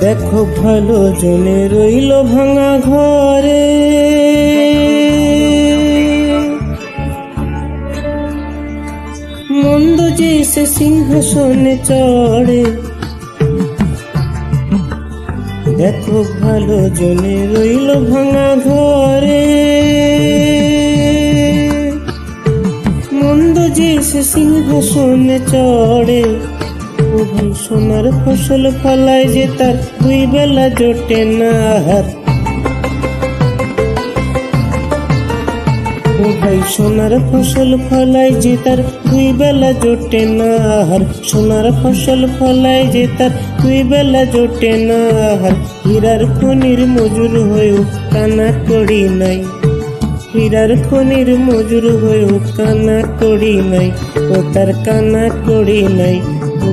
দেখো ভালো জনে রইল ভাঙা ঘরে, মন্দ যে সে সিংহাসনে চড়ে। দেখো ভালো জনে রইল ভাঙা ঘরে, মন্দ যে সে সিংহাসনে চড়ে। ও ভাই সোনার ফসল ফলায় যে তার দুই বেলা জোটে না আহার। ও ভাই সোনার ফসল ফলায় যে তার দুই বেলা জোটে না আহার। সোনার ফসল ফলায় যে তার দুই বেলা জোটে না আহার। হীরার খনির মজুর হয়েও কানা করি নাই, হীরার খনির মজুর হয়েও কানা করি নাই। ও তার কানা করি নাই।